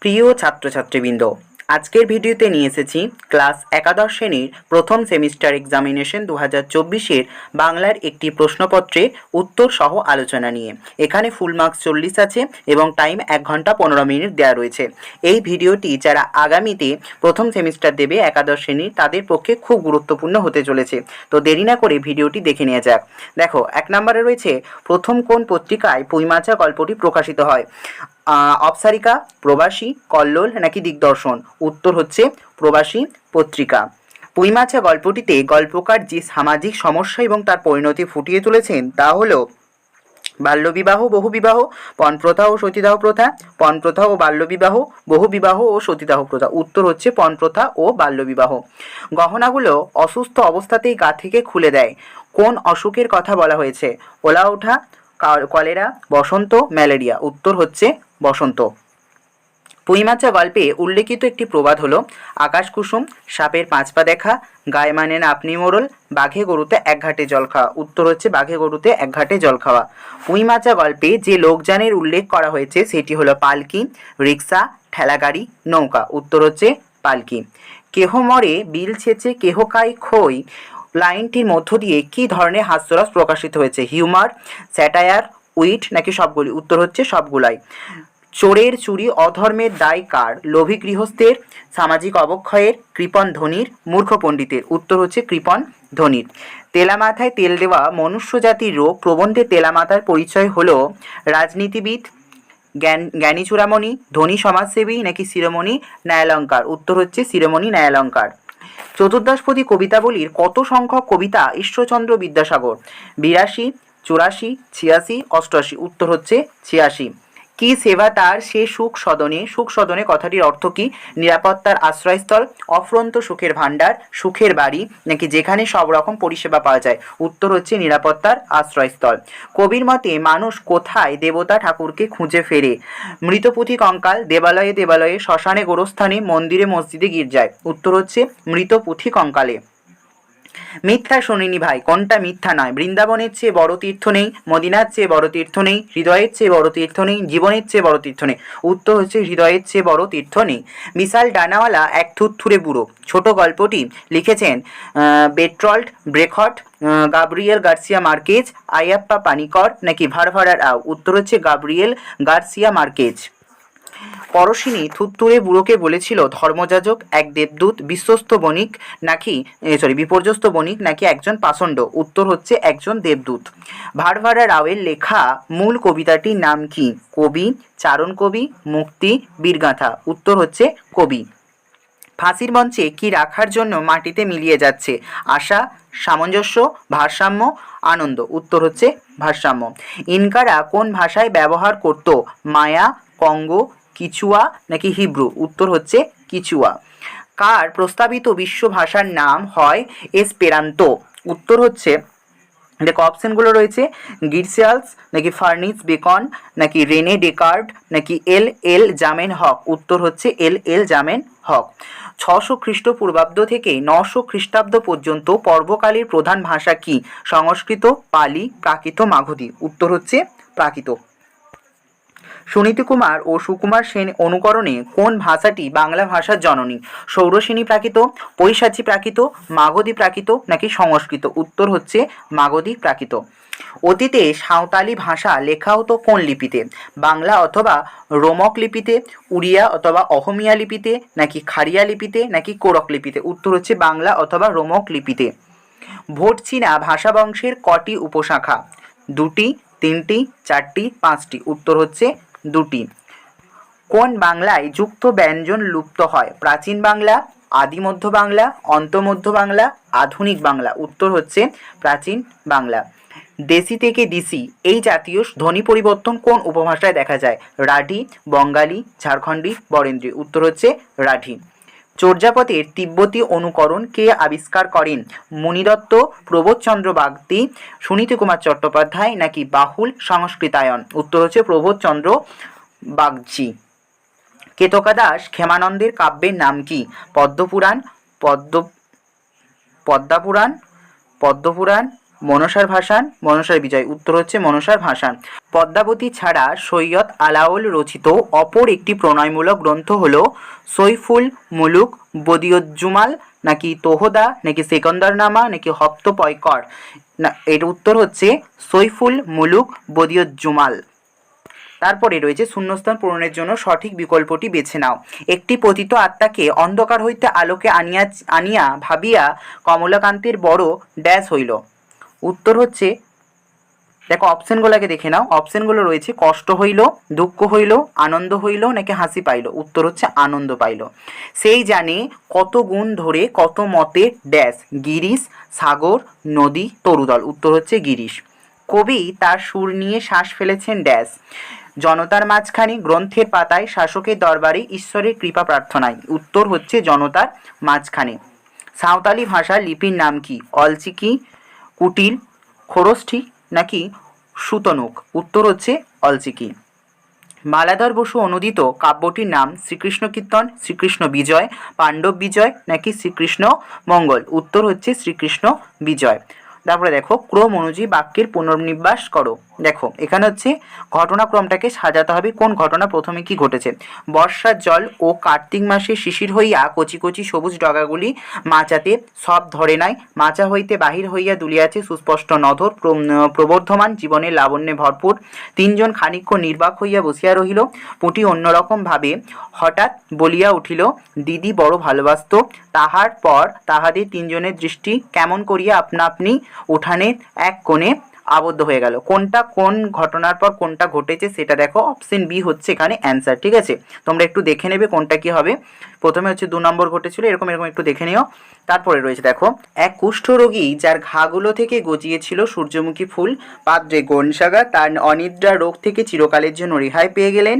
প্রিয় ছাত্রছাত্রীবৃন্দ, আজকের ভিডিওতে নিয়ে এসেছি ক্লাস একাদশ শ্রেণীর প্রথম সেমিস্টার এক্সামিনেশন 2024-এর বাংলার একটি প্রশ্নপত্রের উত্তর সহ আলোচনা নিয়ে। এখানে ফুল মার্কস 40 আছে এবং টাইম 1 ঘন্টা 15 মিনিট দেওয়া রয়েছে। এই ভিডিওটি যারা আগামীতে প্রথম সেমিস্টার দেবে একাদশ শ্রেণীর, তাদের পক্ষে খুব গুরুত্বপূর্ণ হতে চলেছে। তো দেরি না করে ভিডিওটি দেখে নেওয়া যাক। দেখো, 1 নম্বরে রয়েছে প্রথম কোন পত্রিকায় পুঁইমাচা গল্পটি প্রকাশিত হয়? অপসারিকা, প্রবাসী, কল্লোল নাকি দিগদর্শন? উত্তর হচ্ছে প্রবাসী পত্রিকা। পুঁইমাচা গল্পটিতে গল্পকার যে সামাজিক সমস্যা এবং তার পরিণতি ফুটিয়ে তুলেছেন তা হলো বাল্যবিবাহ, বহুবিবাহ, পণপ্রথা ও সতীদাহ প্রথা, পণপ্রথা ও বাল্যবিবাহ, বহুবিবাহ ও সতীদাহ প্রথা। উত্তর হচ্ছে পণপ্রথা ও বাল্যবিবাহ। গহনাগুলো অসুস্থ অবস্থাতেই গা থেকে খুলে দেয়। কোন অসুখের কথা বলা হয়েছে? ওলা ওঠা, কলেরা, বসন্ত, ম্যালেরিয়া। উত্তর হচ্ছে বসন্ত। পুঁইমাচা গল্পে উল্লেখিত একটি প্রবাদ হলো আকাশ কুসুম, সাপের 5 পা দেখা, গায়ে মানে না আপনি মোড়ল, বাঘে গরুতে এক ঘাটে জল খাওয়া। উত্তর হচ্ছে বাঘে গরুতে এক ঘাটে জল খাওয়া। পুঁইমাচা গল্পে যে লোকযানের উল্লেখ করা হয়েছে সেটি হলো পালকি, রিক্সা, ঠেলাগাড়ি, নৌকা। উত্তর হচ্ছে পালকি। কেহ মরে বিল ছেঁচে কেহ খায় খই লাইনটির মধ্য দিয়ে কী ধরনের হাস্যরস প্রকাশিত হয়েছে? হিউমার, স্যাটায়ার, উইট নাকি সবগুলি? উত্তর হচ্ছে সবগুলাই। চোরের চুরি অধর্মের দায় কার? লোভী গৃহস্থের, সামাজিক অবক্ষয়ের, কৃপণ ধনীর, মূর্খ পণ্ডিতের? উত্তর হচ্ছে কৃপণ ধনীর। তেলামাথায় তেল দেওয়া মনুষ্য জাতির রোগ প্রবন্ধে তেলামাথার পরিচয় হলো রাজনীতিবিদ, জ্ঞানী চূড়ামণি, ধনী সমাজসেবী নাকি শিরোমণি ন্যায়ালঙ্কার? উত্তর হচ্ছে শিরোমণি ন্যায়ালঙ্কার। চতুর্দশপদী কবিতাবলীর কত সংখ্যক কবিতা ঈশ্বরচন্দ্র বিদ্যাসাগর? 82, 84, 86, 88? উত্তর হচ্ছে 86। কি সেবা তার সে সুখ সদনে? সুখ সদনে কথাটির অর্থ কি? নিরাপত্তার আশ্রয়স্থল, অফুরন্ত সুখের ভাণ্ডার, সুখের বাড়ি নাকি যেখানে সব রকম পরিষেবা পাওয়া যায়? উত্তর হচ্ছে নিরাপত্তার আশ্রয়স্থল। কবির মতে মানুষ কোথায় দেবতা ঠাকুরকে খুঁজে ফেরে? মৃতপুঁথি কঙ্কাল, দেবালয়ে দেবালয়ে, শ্মশানে গোরস্থানে, মন্দিরে মসজিদে গির্জায়? উত্তর হচ্ছে মৃতপুঁথি কঙ্কালে। মিথ্যা শুনিনি ভাই, কোনটা মিথ্যা নয়? বৃন্দাবনের চেয়ে বড় তীর্থ নেই, মদিনার চেয়ে বড় তীর্থ নেই, হৃদয়ের চেয়ে বড় তীর্থ নেই, জীবনের চেয়ে বড় তীর্থ নেই। উত্তর হচ্ছে হৃদয়ের চেয়ে বড় তীর্থ নেই। বিশাল ডানাওয়ালা এক থুরথুরে বুড়ো ছোট গল্পটি লিখেছেন বেট্রল্ট Brecht, Gabriel Garcia Marquez, Ayyappa Panikkar নাকি ভারভারা রাও? উত্তর হচ্ছে গাব্রিয়েল গার্সিয়া মার্কেজ। পরশিনী থুত্তুরে বুড়োকে বলেছিল ধর্মযাজক, এক দেবদূত, বিশ্বস্ত বণিক নাকি বিপর্যস্ত বণিক নাকি একজন পাষণ্ড? উত্তর হচ্ছে একজন দেবদূত। ভারভারা রাওয়ের লেখা মূল কবিতাটির নাম কি? কবি, চারণ কবি, মুক্তি, বীরগাথা? উত্তর হচ্ছে কবি। ফাঁসির মঞ্চে কি রাখার জন্য মাটিতে মিলিয়ে যাচ্ছে? আশা, সামঞ্জস্য, ভারসাম্য, আনন্দ? উত্তর হচ্ছে ভারসাম্য। ইনকারা কোন ভাষায় ব্যবহার করত? মায়া, কঙ্গো, কিচুয়া নাকি হিব্রু? উত্তর হচ্ছে কিচুয়া। কার প্রস্তাবিত বিশ্ব ভাষার নাম হয় এসপেরান্তো? উত্তর হচ্ছে, দেখো অপশনগুলো রয়েছে, গিরসিয়ালস নাকি ফার্নিস বেকন নাকি রেনে ডেকার্ড নাকি এল এল জামেন হক? উত্তর হচ্ছে এল এল জামেন হক। 600 খ্রিস্টপূর্বাব্দ থেকে 900 খ্রিস্টাব্দ পর্যন্ত পর্বকালীর প্রধান ভাষা কি? সংস্কৃত, পালি, প্রাকৃত, মাগধী? উত্তর হচ্ছে প্রাকৃত। সুনীতি কুমার ও সুকুমার সেন অনুকরণে কোন ভাষাটি বাংলা ভাষার জননী? ষৌড়সেনী প্রাকৃত, পৈশাচী প্রাকৃত, মাগধী প্রাকৃত নাকি সংস্কৃত? উত্তর হচ্ছে মাগধী প্রাকৃত। অতীতে সাঁওতালি ভাষা লেখা হতো কোন লিপিতে? বাংলা অথবা রোমক লিপিতে, উড়িয়া অথবা অহমিয়া লিপিতে নাকি খারিয়া লিপিতে নাকি কোরক লিপিতে? উত্তর হচ্ছে বাংলা অথবা রোমক লিপিতে। ভোট চীনা ভাষা বংশের কটি উপশাখা? 2টি, 3টি, 4টি, 5টি? উত্তর হচ্ছে 2টি। কোন বাংলায় যুক্ত ব্যঞ্জন লুপ্ত হয়? প্রাচীন বাংলা, আদি মধ্য বাংলা, অন্তমধ্য বাংলা, আধুনিক বাংলা? উত্তর হচ্ছে প্রাচীন বাংলা। দেশি থেকে দিসি এই জাতীয় ধ্বনি পরিবর্তন কোন উপভাষায় দেখা যায়? রাঢ়ী, বঙ্গালী, ঝাড়খণ্ডী, বরেন্দ্রী? উত্তর হচ্ছে রাঢ়ী। চর্যাপদের তিব্বতী অনুকরণ কে আবিষ্কার করেন? মুনিদত্ত, প্রবোধচন্দ্র বাগদি, সুনীতি কুমার চট্টোপাধ্যায় নাকি বাহুল সংস্কৃতায়ন? উত্তর হচ্ছে প্রবোধচন্দ্র বাগচি। কেতকাদাস ক্ষেমানন্দের কাব্যের নাম কি? পদ্মপুরাণ, পদ্মপুরাণ, মনসার ভাসান, মনসার বিজয়, উত্তর হচ্ছে মনসার ভাসান। পদ্মাবতী ছাড়া সৈয়দ আলাওল রচিত অপর একটি প্রণয়মূলক গ্রন্থ হলো সইফুল মুলুক বদিউজ্জুমাল, নাকি তোহদা, নাকি সেকন্দরনামা, নাকি হপ্তপয়কর। না, এর উত্তর হচ্ছে সইফুল মুলুক বদিউজ্জুমাল। তারপরে রয়েছে শূন্যস্থান পূরণের জন্য সঠিক বিকল্পটি বেছে নাও। একটি পতিত আত্মাকে অন্ধকার হইতে আলোকে আনিয়া ভাবিয়া কমলাকান্তের বড় ড্যাশ হইল। উত্তর হচ্ছে, দেখো অপশনগুলোকে দেখে নাও। অপশনগুলো রয়েছে কষ্ট হইল, দুঃখ হইল, আনন্দ হইল, নাকি হাসি পাইল। উত্তর হচ্ছে আনন্দ পাইল। সেই জানে কত গুণ ধরে কত মতে ড্যাশ, গিরিশ, সাগর, নদী, তরুদল। উত্তর হচ্ছে গিরিশ। কবি তার সুর নিয়ে শ্বাস ফেলেছেন ড্যাশ, জনতার মাঝখানে, গ্রন্থের পাতায়, শাসকের দরবারে, ঈশ্বরের কৃপা প্রার্থনায়। উত্তর হচ্ছে জনতার মাঝখানে। সাঁওতালি ভাষার লিপির নাম কি? অলচিকি, কুটিল, খোরষ্ঠী, নাকি সুতনুক। উত্তর হচ্ছে অলচিকি। মালাধর বসু অনুদিত কাব্যটির নাম শ্রীকৃষ্ণ কীর্তন, শ্রীকৃষ্ণ বিজয়, পাণ্ডব বিজয়, নাকি শ্রীকৃষ্ণ মঙ্গল। উত্তর হচ্ছে শ্রীকৃষ্ণ বিজয়। তারপরে দেখো ক্রম অনুযায়ী বাক্যের পুনর্নির্বাস করো। দেখো এখানে হচ্ছে ঘটনাক্রমটাকে সাজাতে হবে, কোন ঘটনা প্রথমে কি ঘটেছে। বর্ষার জল ও কার্তিক মাসে শিশির হইয়া কচি কচি সবুজ ডগাগুলি মাচাতে সব ধরে নাই, মাচা হইতে বাহির হইয়া দুলিয়াছে সুস্পষ্ট নধর, প্রবর্ধমান জীবনের লাবণ্যে ভরপুর। তিনজন খানিকক্ষণ নির্বাক হইয়া বসিয়া রহিল। পুঁটি অন্যরকম ভাবে হঠাৎ বলিয়া উঠিল, দিদি বড় ভালোবাসত। তাহার পর তাহাদের তিনজনের দৃষ্টি কেমন করিয়া আপনা আপনি উঠানের এক কোণে আবদ্ধ হয়ে গেল। কোনটা কোন ঘটনার পর কোনটা ঘটেছে সেটা দেখো। অপশন বি হচ্ছে এখানে অ্যান্সার। ঠিক আছে, তোমরা একটু দেখে নেবে কোনটা কি হবে। প্রথমে হচ্ছে 2 নম্বর ঘটেছিল, এরকম এরকম একটু দেখে নিও। তারপরে রয়েছে দেখো, এক কুষ্ঠরোগী যার ঘাগুলো থেকে গজিয়েছিল সূর্যমুখী ফুল, পাদ্রে গনসাগা তার অনিদ্রা রোগ থেকে চিরকালের জন্য রেহাই পেয়ে গেলেন।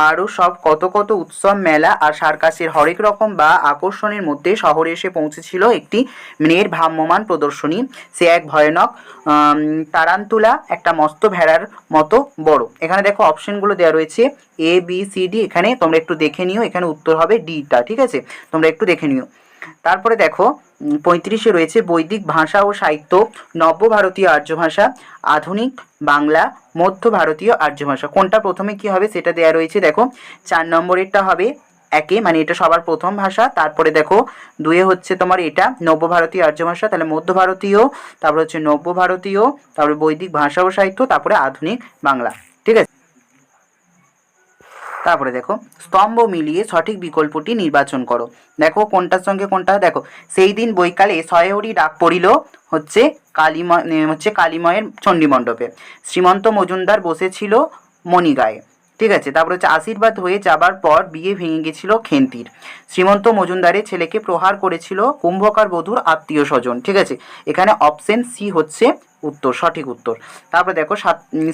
আরও সব কত কত উৎসব, মেলা আর সার্কাসের হরেক রকম বা আকর্ষণের মধ্যে শহরে এসে পৌঁছেছিল একটি মেয়ের ভ্রাম্যমান প্রদর্শনী। সে এক ভয়ানক তারান্তুলা, একটা মস্ত ভেড়ার মতো বড়। এখানে দেখো অপশনগুলো দেওয়া রয়েছে এ বি সি ডি, এখানে তোমরা একটু দেখে নিও। এখানে উত্তর হবে ডিটা। ঠিক আছে, তোমরা একটু দেখে নিও। তারপরে দেখো 35-এ রয়েছে বৈদিক ভাষা ও সাহিত্য, নব্য ভারতীয় আর্য ভাষা, আধুনিক বাংলা, মধ্য ভারতীয় আর্য ভাষা। কোনটা প্রথমে কি হবে সেটা দেওয়া রয়েছে। দেখো 4 নম্বরেরটা হবে একে, মানে এটা সবার প্রথম ভাষা। তারপরে দেখো 2-এ হচ্ছে তোমার এটা নব্য ভারতীয় আর্য ভাষা, তাহলে মধ্য ভারতীয়, তারপরে হচ্ছে নব্য ভারতীয়, তারপরে বৈদিক ভাষা ও সাহিত্য, তারপরে আধুনিক বাংলা। ঠিক আছে, তারপরে দেখো স্তম্ভ মিলিয়ে সঠিক বিকল্পটি নির্বাচন করো। দেখো কোনটার সঙ্গে কোনটা। দেখো সেই দিন বৈকালে শয়েরই ডাক পড়িল হচ্ছে কালীময়ের চণ্ডীমণ্ডপে। শ্রীমন্ত মজুমদার বসেছিল মণিগায়ে। ঠিক আছে, তারপরে হচ্ছে আশীর্বাদ হয়ে যাবার পর বিয়ে ভেঙে গেছিল খেন্তির। শ্রীমন্ত মজুমদারের ছেলেকে প্রহার করেছিল কুম্ভকার বধূর আত্মীয় স্বজন। ঠিক আছে, এখানে অপশন সি হচ্ছে উত্তর, সঠিক উত্তর। তারপরে দেখো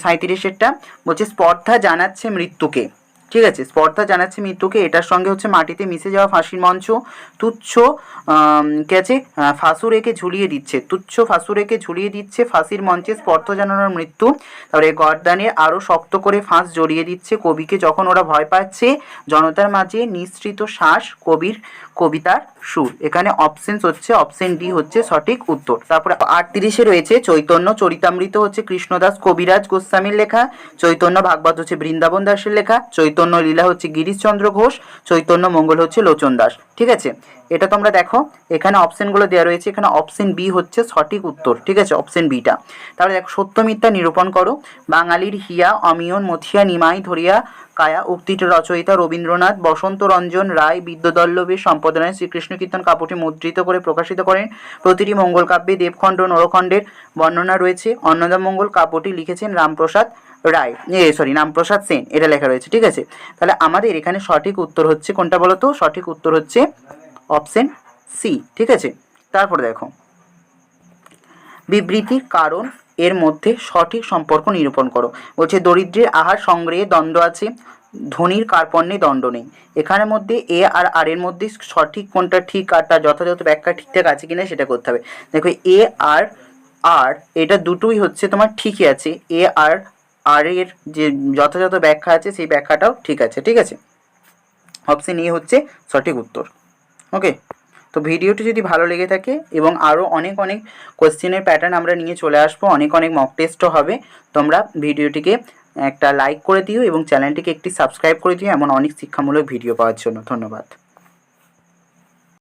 37-এরটা বলছে স্পর্ধা জানাচ্ছে মৃত্যুকে। ঠিক আছে, স্পর্ধা জানাচ্ছে মৃত্যুকে, এটার সঙ্গে হচ্ছে মাটিতে মিশে যাওয়া ফাঁসির মঞ্চ, তুচ্ছ কে আছে ফাঁসুরেকে ঝুলিয়ে দিচ্ছে, তুচ্ছ ফাঁসুরেকে ঝুলিয়ে দিচ্ছে ফাঁসির মঞ্চে স্পর্ধা জানানোর মৃত্যু। তারপরে গর্দানে আরও শক্ত করে ফাঁস জড়িয়ে দিচ্ছে কবিকে যখন ওরা ভয় পাচ্ছে, জনতার মাঝে নিঃসৃত শ্বাস কবির কবিতার সুর। এখানে অপশন হচ্ছে অপশন ডি হচ্ছে সঠিক উত্তর। তারপরে 38-এ রয়েছে চৈতন্য চরিতামৃত হচ্ছে কৃষ্ণদাস কবিরাজ গোস্বামীর লেখা, চৈতন্য ভাগবত হচ্ছে বৃন্দাবন দাসের লেখা, চৈতন্য লীলা হচ্ছে গিরিশচন্দ্র ঘোষ, চৈতন্য মঙ্গল হচ্ছে লোচন দাস। ঠিক আছে, এটা তোমরা দেখো এখানে অপশনগুলো দেওয়া রয়েছে, এখানে অপশন বি হচ্ছে সঠিক উত্তর। ঠিক আছে, অপশন বিটা। তাহলে দেখো সত্য মিথ্যা নিরূপণ করো। বাঙালির হিয়া অমিয়ন মথিয়া নিমাই ধরিয়া কায়া উক্তিটি রচয়িতা রবীন্দ্রনাথ বসন্ত রঞ্জন রায় বিদ্যুদল্লভের সম্পাদনায় শ্রীকৃষ্ণ কীর্তন কাব্যটি মুদ্রিত করে প্রকাশিত করেন। প্রতিটি মঙ্গল কাব্যে দেবখণ্ড নরখণ্ডের বর্ণনা রয়েছে। অন্নদামঙ্গল কাব্যটি লিখেছেন রামপ্রসাদ রায়, রামপ্রসাদ সেন, এটা লেখা রয়েছে। ঠিক আছে, তাহলে আমাদের এখানে সঠিক উত্তর হচ্ছে কোনটা বলো তো? সঠিক উত্তর হচ্ছে অপশন সি। ঠিক আছে, তারপরে দেখো বিবৃতির কারণ এর মধ্যে সঠিক সম্পর্ক নিরূপণ করো। বলছে দরিদ্রের আহার সংগ্রহে দ্বন্দ্ব আছে, ধনীর কার্পণ্যে দণ্ড নেই। এখানের মধ্যে এ আর আর এর মধ্যে সঠিক কোনটা ঠিক আর তার যথাযথ ব্যাখ্যা ঠিকঠাক আছে কিনা সেটা করতে হবে। দেখো এ আর আর এটা দুটোই হচ্ছে তোমার ঠিকই আছে, এ আর আর এর যে যথাযথ ব্যাখ্যা আছে সেই ব্যাখ্যাটাও ঠিক আছে। ঠিক আছে, অপশন এ হচ্ছে সঠিক উত্তর। ওকে, তো তো ভিডিওটি যদি ভালো লেগে থাকে এবং আরও অনেক অনেক কোয়েশ্চেনের প্যাটার্ন আমরা নিয়ে চলে আসবো, অনেক অনেক মক টেস্টও হবে, তোমরা ভিডিওটিকে একটা লাইক করে দিও এবং চ্যানেলটিকে একটি সাবস্ক্রাইব করে দিও এমন অনেক শিক্ষামূলক ভিডিও পাওয়ার জন্য। ধন্যবাদ।